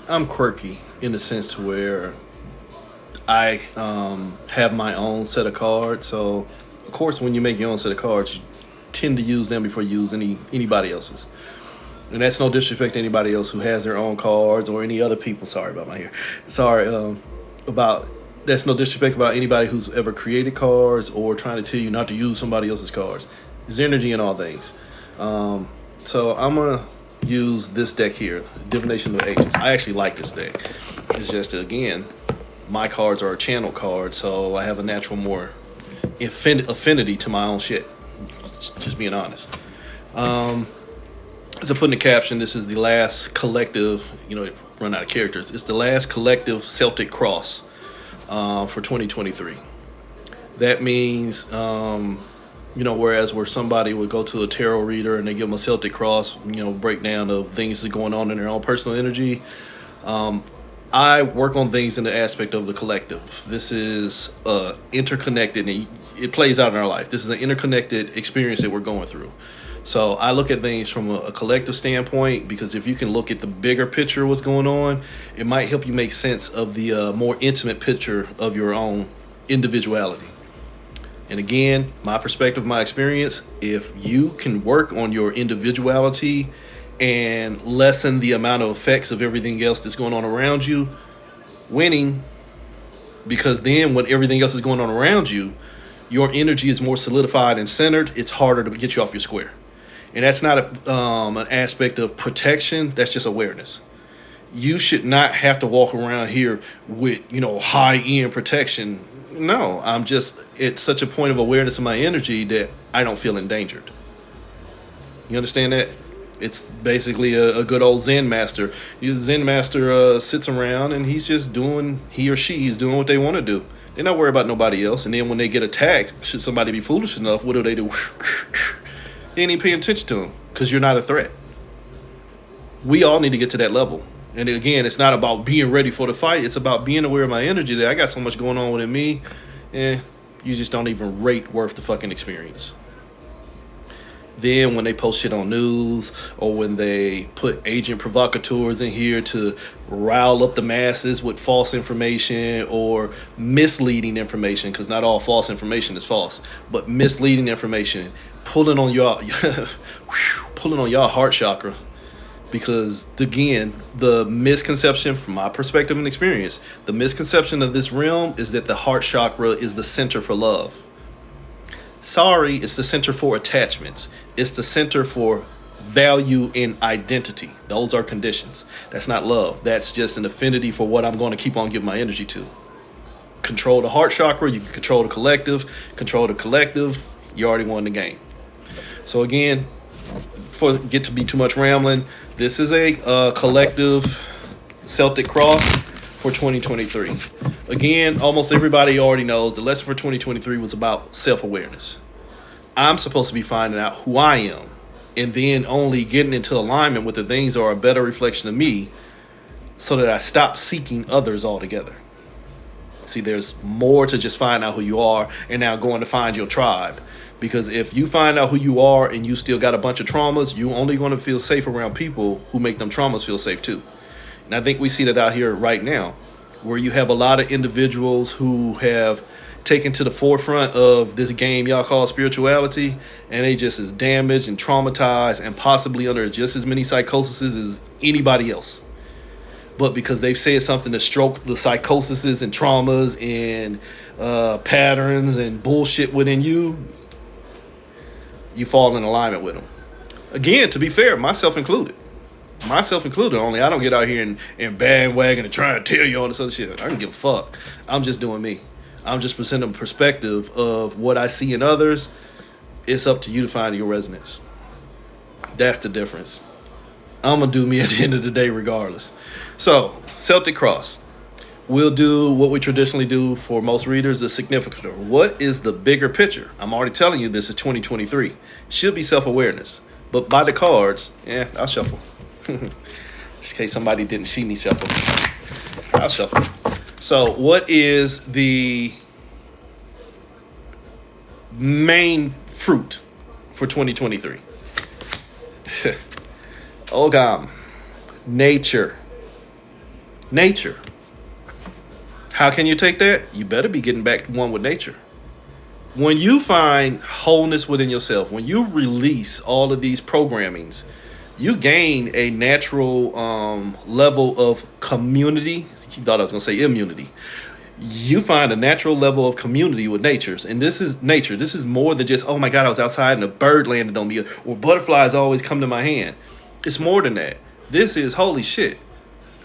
I'm quirky in the sense to where I have my own set of cards. So, of course, when you make your own set of cards, you tend to use them before you use anybody else's. And that's no disrespect to anybody else who has their own cards or any other people. Sorry about my hair. Sorry about that's no disrespect about anybody who's ever created cards or trying to tell you not to use somebody else's cards. There's energy in all things. So I'm gonna use this deck here, Divination of Agents. I actually like this deck. It's just again, my cards are a channel card, so I have a natural more affinity to my own shit. Just being honest. As I put in the caption, this is the last collective, run out of characters. It's the last collective Celtic cross for 2023. That means, whereas where somebody would go to a tarot reader and they give them a Celtic cross, breakdown of things that are going on in their own personal energy. I work on things in the aspect of the collective. This is interconnected, and it plays out in our life. This is an interconnected experience that we're going through. So I look at things from a collective standpoint, because if you can look at the bigger picture of what's going on, it might help you make sense of the more intimate picture of your own individuality. And again, my perspective, my experience, if you can work on your individuality and lessen the amount of effects of everything else that's going on around you, winning, because then when everything else is going on around you, your energy is more solidified and centered. It's harder to get you off your square. And that's not an aspect of protection. That's just awareness. You should not have to walk around here with, high-end protection. No, it's such a point of awareness of my energy that I don't feel endangered. You understand that? It's basically a good old Zen master. The Zen master sits around and he or she is doing what they want to do. They're not worried about nobody else. And then when they get attacked, should somebody be foolish enough, what do? They ain't even paying attention to them because you're not a threat. We all need to get to that level. And again, it's not about being ready for the fight. It's about being aware of my energy that I got so much going on within me. You just don't even rate worth the fucking experience. Then when they post shit on news or when they put agent provocateurs in here to rile up the masses with false information or misleading information, because not all false information is false, but misleading information, pulling on y'all heart chakra. Because again, the misconception from my perspective and experience, the misconception of this realm is that the heart chakra is the center for love. Sorry, it's the center for attachments. It's the center for value and identity. Those are conditions. That's not love. That's just an affinity for what I'm going to keep on giving my energy to. Control the heart chakra. You can control the collective. Control the collective. You already won the game. So again, before it get to be too much rambling, this is a collective Celtic cross for 2023. Again, almost everybody already knows the lesson for 2023 was about self-awareness. I'm supposed to be finding out who I am and then only getting into alignment with the things that are a better reflection of me so that I stop seeking others altogether. See, there's more to just find out who you are and now going to find your tribe. Because if you find out who you are and you still got a bunch of traumas, you're only going to feel safe around people who make them traumas feel safe too. And I think we see that out here right now, where you have a lot of individuals who have taken to the forefront of this game y'all call spirituality, and they just as damaged and traumatized and possibly under just as many psychoses as anybody else. But because they've said something to stroke the psychoses and traumas and patterns and bullshit within you, you fall in alignment with them. Again, to be fair, myself included, only I don't get out here and bandwagon and try to tell you all this other shit. I don't give a fuck. I'm just doing me. I'm just presenting a perspective of what I see in others. It's up to you to find your resonance. That's the difference. I'm going to do me at the end of the day regardless. So, Celtic cross. We'll do what we traditionally do for most readers, the significator. What is the bigger picture? I'm already telling you this is 2023. Should be self-awareness. But by the cards, I'll shuffle. Just in case somebody didn't see me shuffle. I'll shuffle. So what is the main fruit for 2023? Ogam. Nature. Nature. How can you take that? You better be getting back one with nature. When you find wholeness within yourself, when you release all of these programmings, you gain a natural level of community. You thought I was going to say immunity. You find a natural level of community with natures. And this is nature. This is more than just, oh my God, I was outside and a bird landed on me, or butterflies always come to my hand. It's more than that. This is holy shit.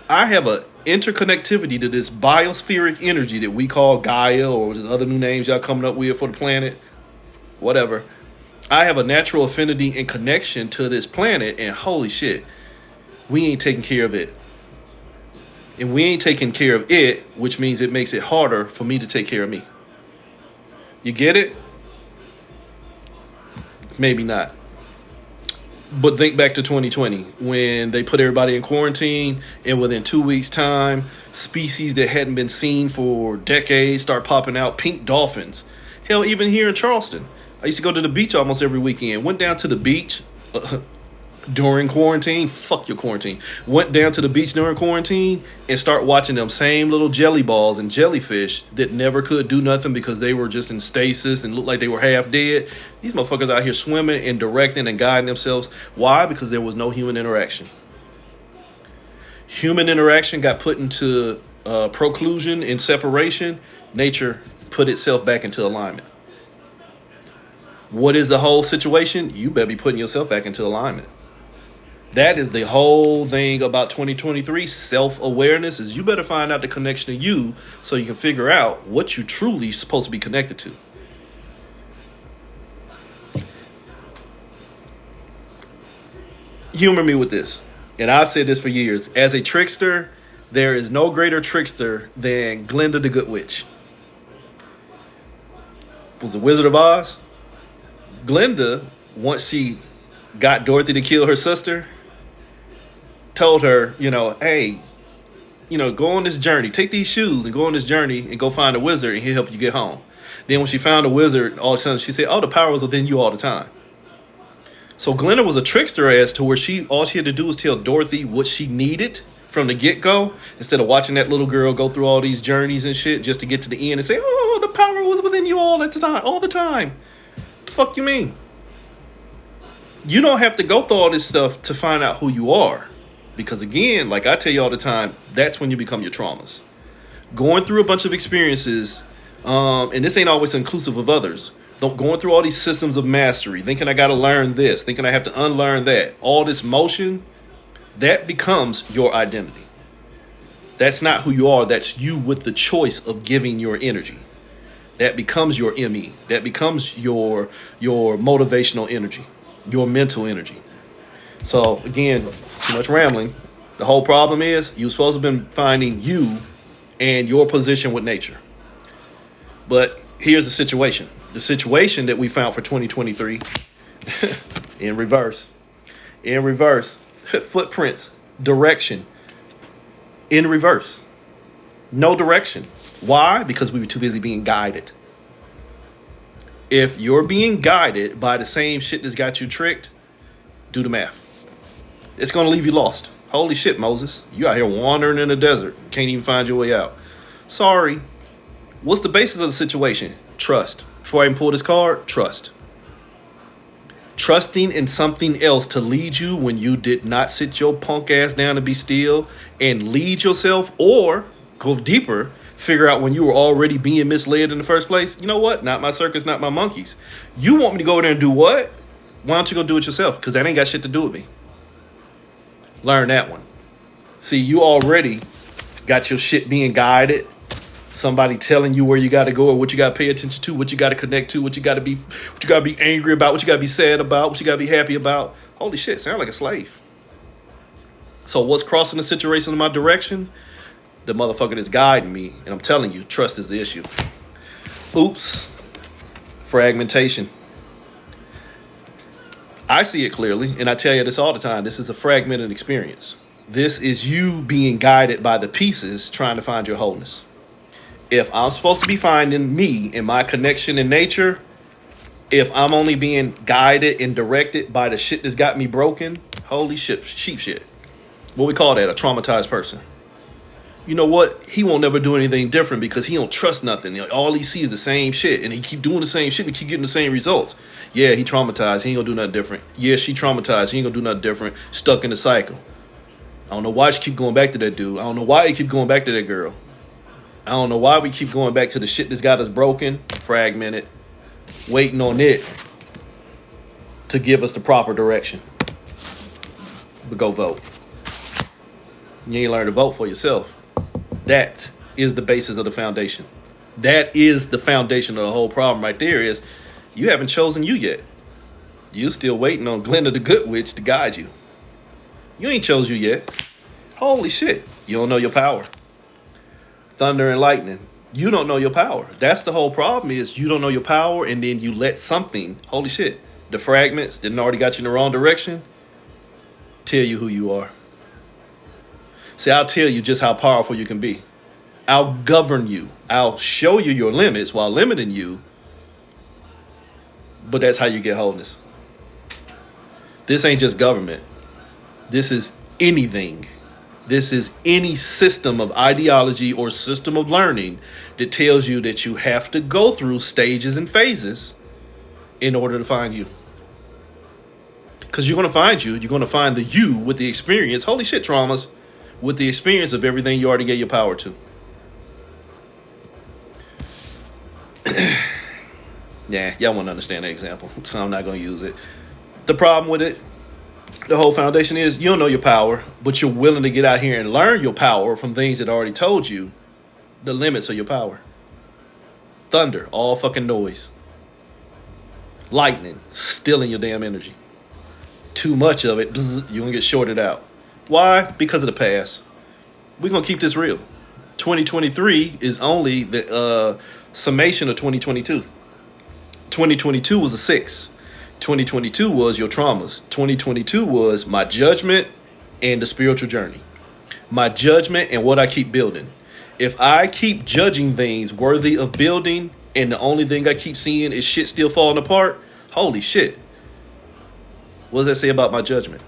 I have a interconnectivity to this biospheric energy that we call Gaia, or there's other new names y'all coming up with for the planet, whatever. I have a natural affinity and connection to this planet, and holy shit, we ain't taking care of it. And we ain't taking care of it, which means it makes it harder for me to take care of me. You get it? Maybe not. But think back to 2020 when they put everybody in quarantine, and within 2 weeks' time, species that hadn't been seen for decades start popping out. Pink dolphins. Hell, even here in Charleston, I used to go to the beach almost every weekend. Went down to the beach during quarantine. Fuck your quarantine. Went down to the beach during quarantine and start watching them same little jelly balls and jellyfish that never could do nothing because they were just in stasis and looked like they were half dead. These motherfuckers out here swimming and directing and guiding themselves. Why? Because there was no human interaction. Human interaction got put into proclusion and separation. Nature put itself back into alignment. What is the whole situation? You better be putting yourself back into alignment. That is the whole thing about 2023. Self-awareness is you better find out the connection to you so you can figure out what you truly supposed to be connected to. Humor me with this. And I've said this for years. As a trickster, there is no greater trickster than Glinda the Good Witch. Was the Wizard of Oz? Glinda, once she got Dorothy to kill her sister, told her, hey, go on this journey. Take these shoes and go on this journey and go find a wizard and he'll help you get home. Then when she found a wizard, all of a sudden she said, oh, the power was within you all the time. So Glinda was a trickster as to where all she had to do was tell Dorothy what she needed from the get-go, instead of watching that little girl go through all these journeys and shit just to get to the end and say, oh, the power was within you all the time. The fuck you mean? You don't have to go through all this stuff to find out who you are. Because again, like I tell you all the time, that's when you become your traumas. Going through a bunch of experiences, and this ain't always inclusive of others. Going through all these systems of mastery, thinking I got to learn this, thinking I have to unlearn that. All this motion, that becomes your identity. That's not who you are. That's you with the choice of giving your energy. That becomes your ME. That becomes your motivational energy, your mental energy. So again, too much rambling. The whole problem is you're supposed to have been finding you and your position with nature. But here's the situation. The situation that we found for 2023 in reverse. Footprints, direction, in reverse. No direction. Why? Because we were too busy being guided. If you're being guided by the same shit that's got you tricked, do the math. It's going to leave you lost. Holy shit, Moses. You out here wandering in the desert. Can't even find your way out. Sorry. What's the basis of the situation? Trust. Before I even pull this card, trust. Trusting in something else to lead you when you did not sit your punk ass down to be still and lead yourself, or go deeper, figure out when you were already being misled in the first place. You know what? Not my circus, not my monkeys. You want me to go over there and do what? Why don't you go do it yourself? Because that ain't got shit to do with me. Learn that one. See, you already got your shit being guided. Somebody telling you where you got to go or what you got to pay attention to, what you got to connect to, what you got to be angry about, what you got to be sad about, what you got to be happy about. Holy shit, sound like a slave. So what's crossing the situation in my direction? The motherfucker that's guiding me. And I'm telling you, trust is the issue. Oops. Fragmentation. I see it clearly, and I tell you this all the time. This is a fragmented experience. This is you being guided by the pieces trying to find your wholeness. If I'm supposed to be finding me in my connection in nature, if I'm only being guided and directed by the shit that's got me broken, holy shit, sheep shit. What we call that? A traumatized person. You know what? He won't never do anything different because he don't trust nothing. All he sees is the same shit, and he keep doing the same shit and keep getting the same results. Yeah, he traumatized. He ain't gonna do nothing different. Yeah, she traumatized. He ain't gonna do nothing different. Stuck in the cycle. I don't know why she keep going back to that dude. I don't know why he keep going back to that girl. I don't know why we keep going back to the shit that's got us broken, fragmented, waiting on it to give us the proper direction. But go vote. You ain't learn to vote for yourself. That is the basis of the foundation. That is the foundation of the whole problem right there is you haven't chosen you yet. You still waiting on Glinda the Good Witch to guide you. You ain't chose you yet. Holy shit. You don't know your power. Thunder and lightning. You don't know your power. That's the whole problem is you don't know your power and then you let something, holy shit, the fragments that already got you in the wrong direction, tell you who you are. See, I'll tell you just how powerful you can be. I'll govern you. I'll show you your limits while limiting you. But that's how you get wholeness. This ain't just government. This is anything. This is any system of ideology or system of learning that tells you that you have to go through stages and phases in order to find you. Because you're going to find you. You're going to find the you with the experience. Holy shit, traumas. With the experience of everything you already gave your power to. Yeah, y'all won't understand that example, so I'm not going to use it. The problem with it, the whole foundation is you don't know your power, but you're willing to get out here and learn your power from things that already told you the limits of your power. Thunder, all fucking noise. Lightning, stealing your damn energy. Too much of it, bzz, you're going to get shorted out. Why? Because of the past. We're going to keep this real. 2023 is only the summation of 2022. 2022 was a 6. 2022 was your traumas. 2022 was my judgment and the spiritual journey. My judgment and what I keep building. If I keep judging things worthy of building and the only thing I keep seeing is shit still falling apart, holy shit. What does that say about my judgment?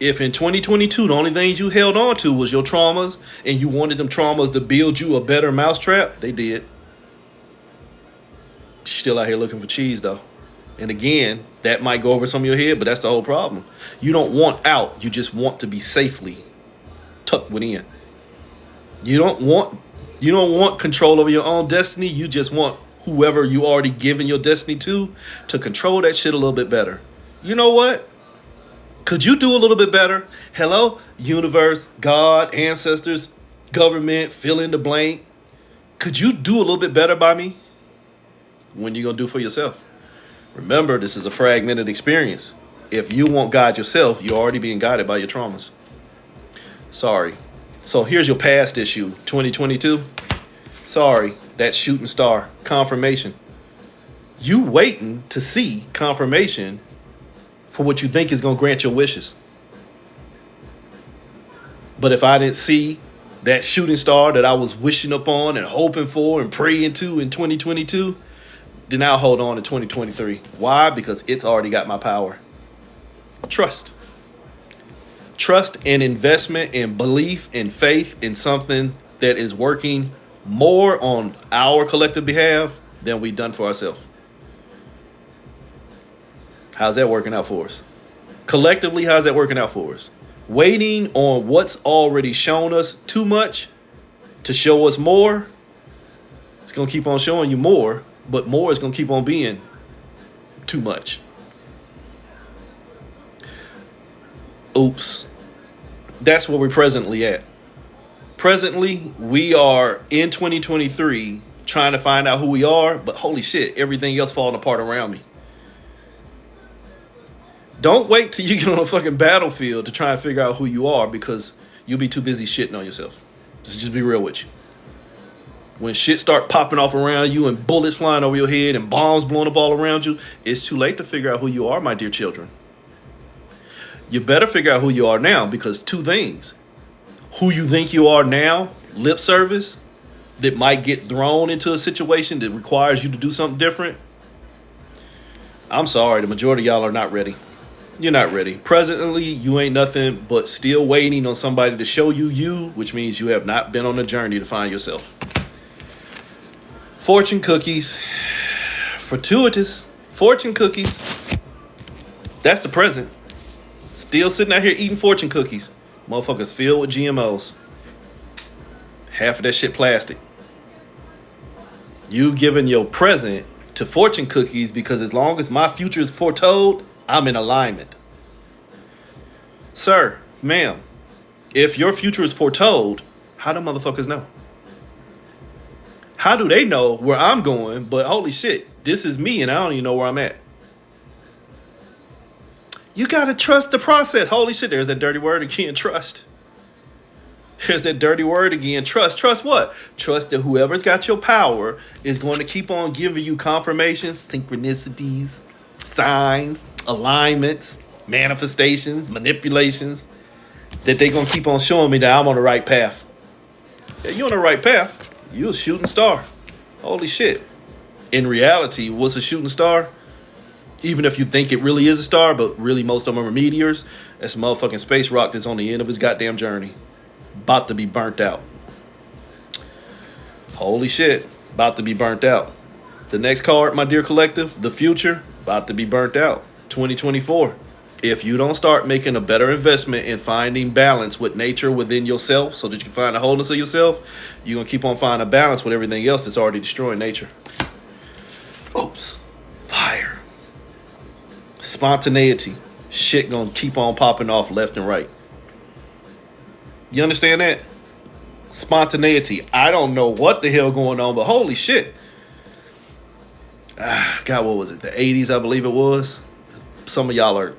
If in 2022, the only things you held on to was your traumas and you wanted them traumas to build you a better mousetrap, they did. Still out here looking for cheese, though. And again, that might go over some of your head, but that's the whole problem. You don't want out. You just want to be safely tucked within. You don't want control over your own destiny. You just want whoever you already given your destiny to control that shit a little bit better. You know what? Could you do a little bit better? Hello, universe, God, ancestors, government, fill in the blank. Could you do a little bit better by me? When you going to do for yourself? Remember, this is a fragmented experience. If you won't guide yourself, you're already being guided by your traumas. Sorry. So here's your past issue, 2022. Sorry, that shooting star, confirmation. You waiting to see confirmation for what you think is going to grant your wishes. But if I didn't see that shooting star that I was wishing upon and hoping for and praying to in 2022, then I'll hold on to 2023. Why? Because it's already got my power. Trust. Trust and investment and belief and faith in something that is working more on our collective behalf than we've done for ourselves. How's that working out for us? Collectively, how's that working out for us? Waiting on what's already shown us too much to show us more. It's going to keep on showing you more, but more is going to keep on being too much. Oops. That's where we're presently at. Presently, we are in 2023 trying to find out who we are, but holy shit, everything else falling apart around me. Don't wait till you get on a fucking battlefield to try and figure out who you are because you'll be too busy shitting on yourself. Just be real with you. When shit start popping off around you and bullets flying over your head and bombs blowing up all around you, it's too late to figure out who you are, my dear children. You better figure out who you are now because two things. Who you think you are now, lip service, that might get thrown into a situation that requires you to do something different. I'm sorry, the majority of y'all are not ready. You're not ready. Presently, you ain't nothing but still waiting on somebody to show you you, which means you have not been on a journey to find yourself. Fortune cookies. Fortuitous. Fortune cookies. That's the present. Still sitting out here eating fortune cookies. Motherfuckers filled with GMOs. Half of that shit plastic. You giving your present to fortune cookies because as long as my future is foretold, I'm in alignment. Sir, ma'am, if your future is foretold, how do motherfuckers know? How do they know where I'm going, but holy shit, this is me and I don't even know where I'm at? You gotta trust the process. Holy shit, there's that dirty word again, trust. Here's that dirty word again, trust. Trust what? Trust that whoever's got your power is going to keep on giving you confirmations, synchronicities, signs, alignments, manifestations, manipulations, that they're going to keep on showing me that I'm on the right path. Yeah, you're on the right path. You're a shooting star. Holy shit. In reality, what's a shooting star? Even if you think it really is a star, but really most of them are meteors, that's a motherfucking space rock that's on the end of his goddamn journey. About to be burnt out. Holy shit. About to be burnt out. The next card, my dear collective, the future, about to be burnt out. 2024. If you don't start making a better investment in finding balance with nature within yourself so that you can find the wholeness of yourself, you're going to keep on finding a balance with everything else that's already destroying nature. Oops. Fire. Spontaneity. Shit going to keep on popping off left and right. You understand that? Spontaneity. I don't know what the hell going on, but holy shit. God, what was it? The 80s, I believe it was. Some of y'all are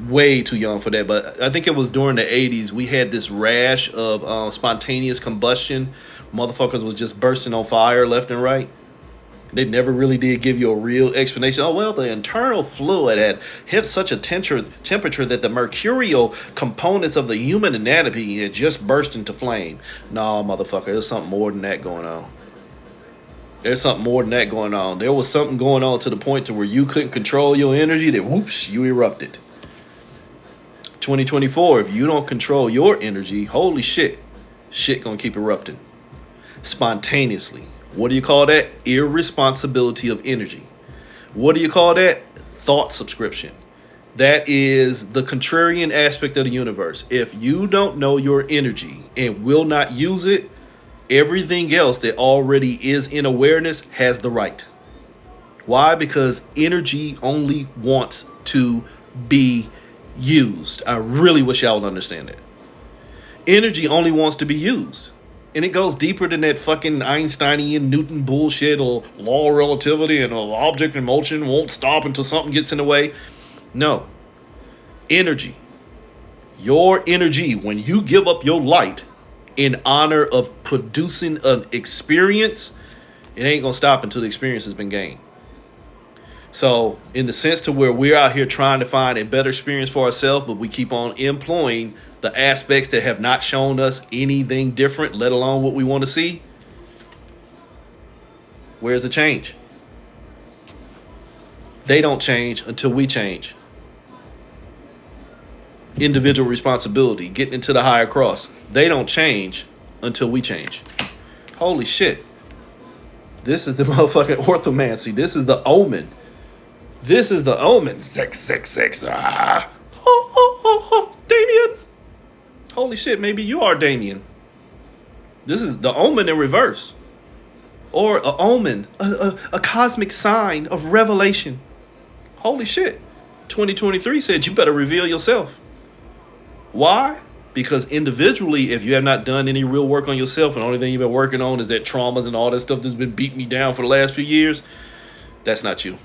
way too young for that, but I think it was during the 80s. We had this rash of spontaneous combustion. Motherfuckers was just bursting on fire left and right. They never really did give you a real explanation. Oh, well, the internal fluid had hit such a temperature that the mercurial components of the human anatomy had just burst into flame. No, motherfucker, there's something more than that going on. There's something more than that going on. There was something going on to the point to where you couldn't control your energy, that whoops, you erupted. 2024, if you don't control your energy, holy shit, shit gonna keep erupting. Spontaneously. What do you call that? Irresponsibility of energy. What do you call that? Thought subscription. That is the contrarian aspect of the universe. If you don't know your energy and will not use it, everything else that already is in awareness has the right. Why? Because energy only wants to be used. I really wish y'all would understand that. Energy only wants to be used. And it goes deeper than that fucking Einsteinian Newton bullshit or law of relativity and an object in motion won't stop until something gets in the way. No. Energy. Your energy, when you give up your light in honor of producing an experience, it ain't going to stop until the experience has been gained. So in the sense to where we're out here trying to find a better experience for ourselves, but we keep on employing the aspects that have not shown us anything different, let alone what we want to see, where's the change? They don't change until we change. Individual responsibility, getting into the higher cross. They don't change until we change. Holy shit. This is the motherfucking orthomancy. This is the omen. This is the omen. 666. Ah. Damien. Holy shit, maybe you are Damien. This is the omen in reverse. Or a omen, a cosmic sign of revelation. Holy shit. 2023 said you better reveal yourself. Why? Because individually, if you have not done any real work on yourself, and the only thing you've been working on is that traumas and all that stuff that's been beating me down for the last few years, that's not you.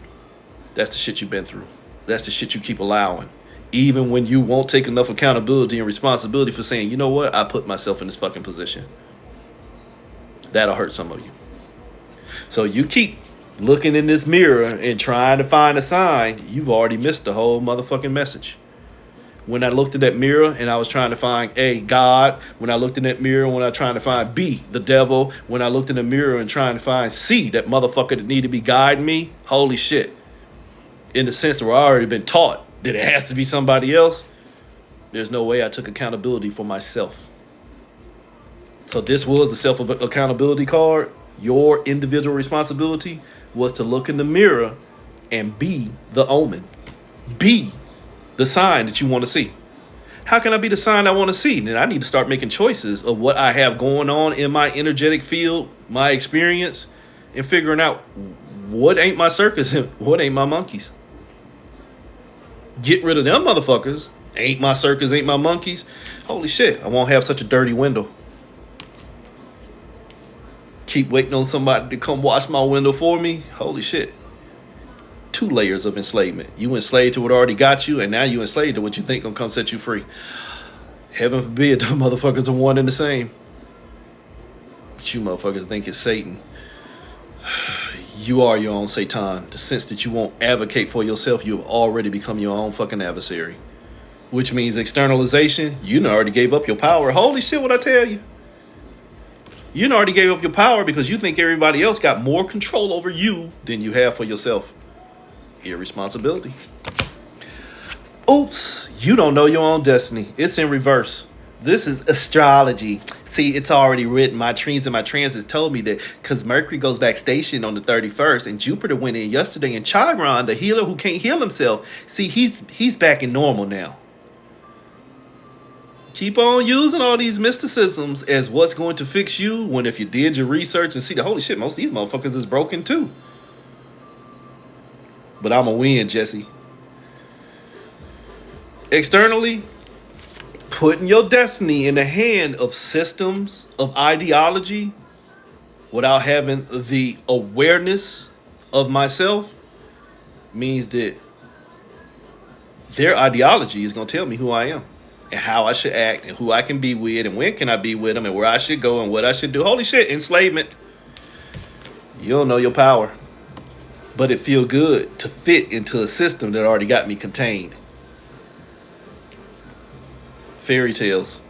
That's the shit you've been through. That's the shit you keep allowing. Even when you won't take enough accountability and responsibility for saying, you know what, I put myself in this fucking position. That'll hurt some of you. So you keep looking in this mirror and trying to find a sign, you've already missed the whole motherfucking message. When I looked in that mirror and I was trying to find A, God, when I looked in that mirror, when I was trying to find B, the devil, when I looked in the mirror and trying to find C, that motherfucker that needed to be guiding me, holy shit. In the sense that I've already been taught Did it have to be somebody else? There's no way I took accountability for myself. So this was the self accountability card. Your individual responsibility was to look in the mirror and be the omen. Be the sign that you want to see. How can I be the sign I want to see? Then I need to start making choices of what I have going on in my energetic field, my experience, and figuring out what ain't my circus and what ain't my monkeys. Get rid of them motherfuckers. Ain't my circus, ain't my monkeys. Holy shit, I won't have such a dirty window. Keep waiting on somebody to come wash my window for me. Holy shit. 2 layers of enslavement. You enslaved to what already got you, and now you enslaved to what you think gonna come set you free. Heaven forbid them motherfuckers are one and the same. But you motherfuckers think it's Satan. You are your own Satan. The sense that you won't advocate for yourself, you have already become your own fucking adversary. Which means externalization, you done already gave up your power. Holy shit, what I tell you. You done already gave up your power because you think everybody else got more control over you than you have for yourself. Irresponsibility. Oops, you don't know your own destiny. It's in reverse. This is astrology. See, it's already written. My trees and my transits told me that because Mercury goes back station on the 31st and Jupiter went in yesterday, and Chiron, the healer who can't heal himself, see, he's back in normal now. Keep on using all these mysticisms as what's going to fix you, when if you did your research and see the holy shit, most of these motherfuckers is broken too. But I'm a win, Jesse. Externally, putting your destiny in the hand of systems, of ideology, without having the awareness of myself, means that their ideology is going to tell me who I am and how I should act and who I can be with and when can I be with them and where I should go and what I should do. Holy shit, enslavement. You don't know your power. But it feel good to fit into a system that already got me contained. Fairy tales.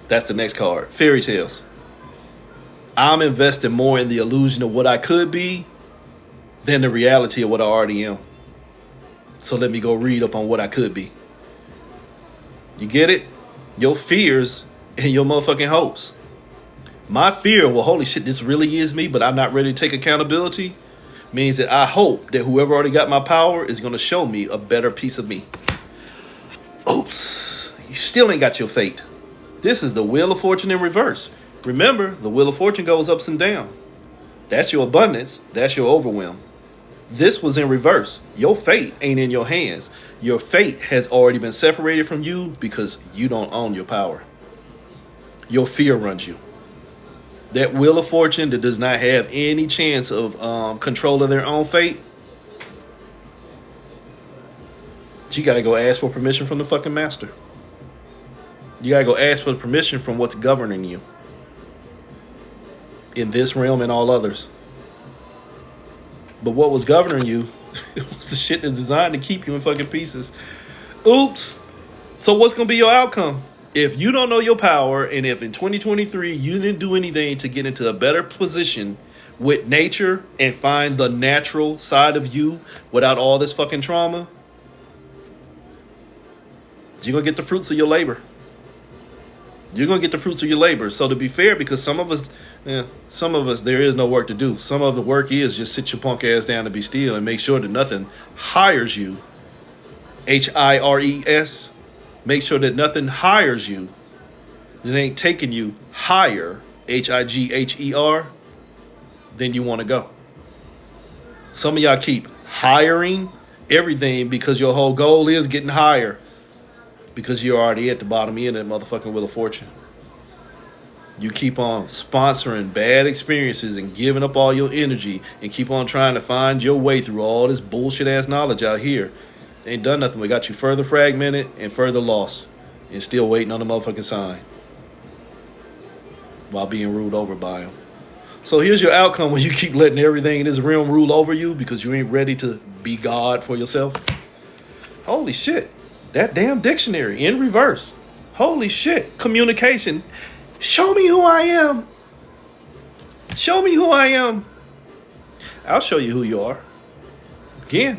That's the next card. Fairy tales. I'm investing more in the illusion of what I could be than the reality of what I already am. So let me go read up on what I could be. You get it? Your fears and your motherfucking hopes. My fear, well, holy shit, this really is me, but I'm not ready to take accountability, means that I hope that whoever already got my power is going to show me a better piece of me. Oops. You still ain't got your fate. This is the Wheel of Fortune in reverse. Remember, the Wheel of Fortune goes ups and down. That's your abundance. That's your overwhelm. This was in reverse. Your fate ain't in your hands. Your fate has already been separated from you because you don't own your power. Your fear runs you. That Wheel of Fortune that does not have any chance of control of their own fate, you got to go ask for permission from the fucking master. You got to go ask for permission from what's governing you in this realm and all others. But what was governing you was the shit that's designed to keep you in fucking pieces. Oops. So what's going to be your outcome? If you don't know your power, and if in 2023 you didn't do anything to get into a better position with nature and find the natural side of you without all this fucking trauma, you're going to get the fruits of your labor. You're going to get the fruits of your labor. So to be fair, because some of us, there is no work to do. Some of the work is just sit your punk ass down and be still and make sure that nothing hires you. HIRES. Make sure that nothing hires you that ain't taking you higher, HIGHER, than you want to go. Some of y'all keep hiring everything because your whole goal is getting higher, because you're already at the bottom end of that motherfucking Wheel of Fortune. You keep on sponsoring bad experiences and giving up all your energy and keep on trying to find your way through all this bullshit ass knowledge out here. They ain't done nothing. We got you further fragmented and further lost and still waiting on the motherfucking sign while being ruled over by them. So here's your outcome when you keep letting everything in this realm rule over you because you ain't ready to be God for yourself. Holy shit. That damn dictionary in reverse. Holy shit. Communication. Show me who I am. Show me who I am. I'll show you who you are. Again,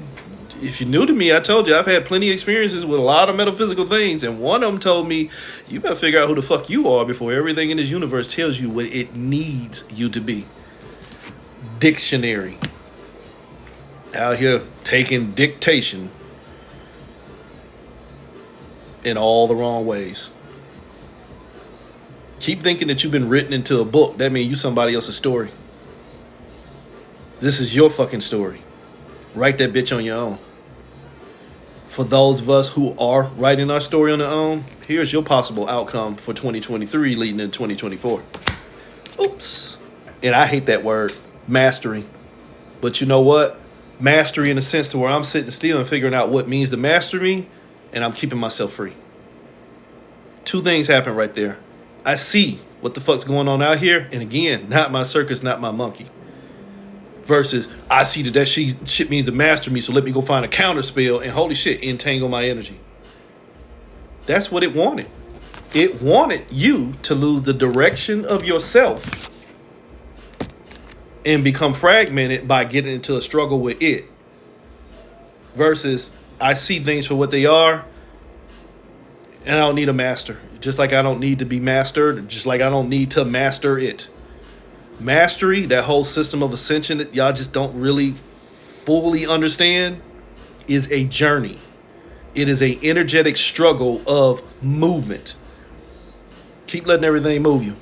If you're new to me, I told you I've had plenty of experiences with a lot of metaphysical things, and one of them told me, you better figure out who the fuck you are before everything in this universe tells you what it needs you to be. Dictionary. Out here taking dictation in all the wrong ways. Keep thinking that you've been written into a book. That means you somebody else's story. This is your fucking story. Write that bitch on your own. For those of us who are writing our story on our own, here's your possible outcome for 2023 leading into 2024. Oops. And I hate that word, mastery. But you know what? Mastery in a sense to where I'm sitting still and figuring out what means to master me, and I'm keeping myself free. Two things happen right there. I see what the fuck's going on out here, and again, not my circus, not my monkey. Versus, I see that shit means to master me, so let me go find a counter spell and holy shit, entangle my energy. That's what it wanted. It wanted you to lose the direction of yourself and become fragmented by getting into a struggle with it. Versus, I see things for what they are, and I don't need a master. Just like I don't need to be mastered, just like I don't need to master it. Mastery, that whole system of ascension that y'all just don't really fully understand, is a journey. It is an energetic struggle of movement. Keep letting everything move you.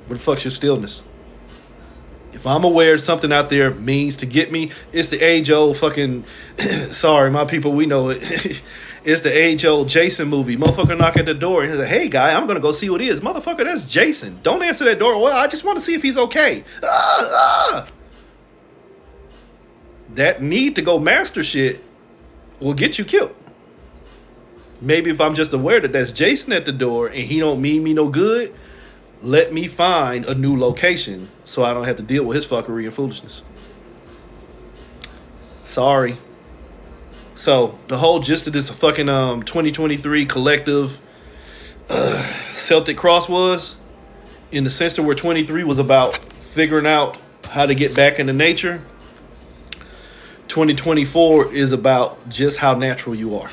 Where the fuck's your stillness? If I'm aware something out there means to get me, it's the age-old fucking... sorry, my people, we know it. It's the age-old Jason movie. Motherfucker knock at the door and he's like, hey, guy, I'm going to go see what it is. Motherfucker, that's Jason. Don't answer that door. Well, I just want to see if he's okay. That need to go master shit will get you killed. Maybe if I'm just aware that that's Jason at the door and he don't mean me no good, let me find a new location so I don't have to deal with his fuckery and foolishness. Sorry. So, the whole gist of this fucking 2023 collective Celtic cross was, in the sense that where 23 was about figuring out how to get back into nature, 2024 is about just how natural you are.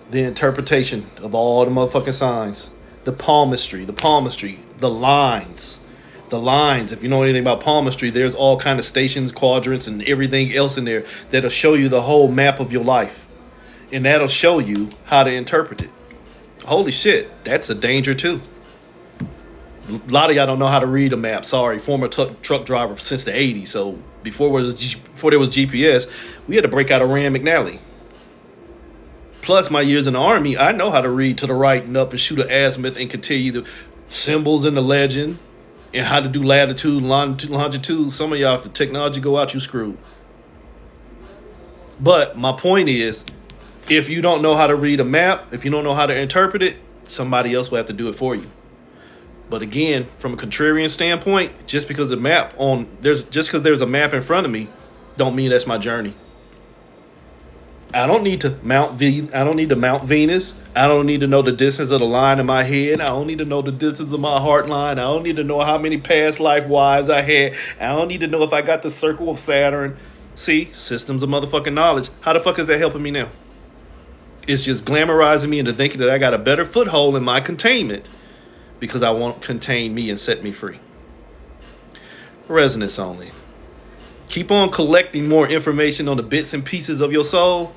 The interpretation of all the motherfucking signs. The palmistry, the lines. The lines, if you know anything about palmistry, there's all kind of stations, quadrants, and everything else in there that'll show you the whole map of your life. And that'll show you how to interpret it. Holy shit, that's a danger too. A lot of y'all don't know how to read a map. Sorry, former truck driver since the 80s. So before there was GPS, we had to break out a Rand McNally. Plus my years in the Army, I know how to read to the right and up and shoot an azimuth and continue the symbols in the legend. And how to do latitude, longitude. Some of y'all, if the technology go out, you screwed. But my point is, if you don't know how to read a map, if you don't know how to interpret it, somebody else will have to do it for you. But again, from a contrarian standpoint, just because there's a map in front of me, don't mean that's my journey. I don't need to mount Venus. I don't need to know the distance of the line in my head. I don't need to know the distance of my heart line. I don't need to know how many past life wives I had. I don't need to know if I got the circle of Saturn. See, systems of motherfucking knowledge. How the fuck is that helping me now? It's just glamorizing me into thinking that I got a better foothold in my containment because I won't contain me and set me free. Resonance only. Keep on collecting more information on the bits and pieces of your soul.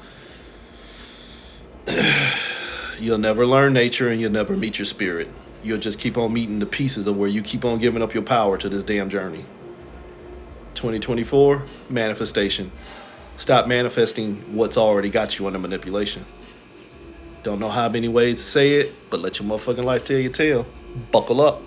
You'll never learn nature and you'll never meet your spirit. You'll just keep on meeting the pieces of where you keep on giving up your power to this damn journey. 2024, manifestation. Stop manifesting what's already got you under manipulation. Don't know how many ways to say it, but let your motherfucking life tell your tale. Buckle up.